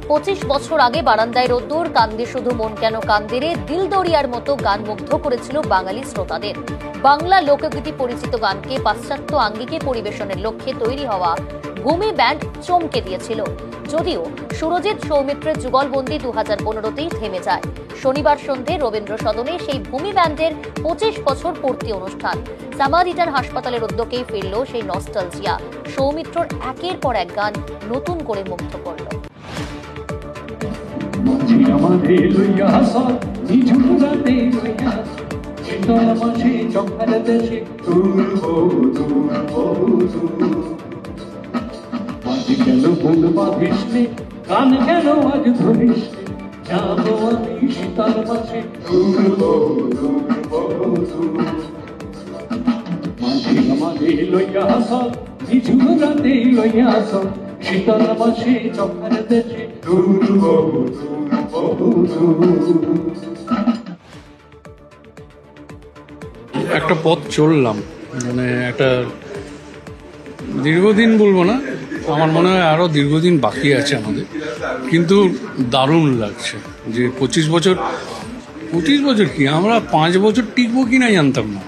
25 বছর আগে বারান্দায় রোদ্দুর, কান্দে শুধু মন কেন কান্দে রে, দিল দরিয়ার মতো গান মুগ্ধ করেছিল বাঙালি শ্রোতাদের। বাংলা লোকগীতি পরিচিত গানকে পাশ্চাত্য আঙ্গিকে পরিবেশনের লক্ষ্যে তৈরি হওয়া ভূমি ব্যান্ড চমকে দিয়েছিল। যদিও সুরজিৎ সৌমিত্রের যুগলবন্দি 2015তেই থেমে যায়। শনিবার সন্ধে রবীন্দ্র সদনে সেই ভূমি ব্যান্ডের 25 বছর পূর্তি অনুষ্ঠান। সামারিটান হাসপাতালের উদ্যোগেই ফিরল সেই নস্টালজিয়া। সৌমিত্রর একের পর এক গান নতুন করে মুগ্ধ করল। গান কেন আজ ধরিস যাবো আমি শীতল মাঝে মাঝে আমাদের লইয়া আস নিঝুম রাতে লইয়া আস শীতল মাঝে চোখের দেশে একটা পথ চললাম, মানে একটা দীর্ঘদিন বলবো না, আমার মনে হয় আরো দীর্ঘদিন বাকি আছে আমাদের, কিন্তু দারুণ লাগছে যে 25 বছর কি আমরা 5 বছর টিকবো কিনা জানতাম না।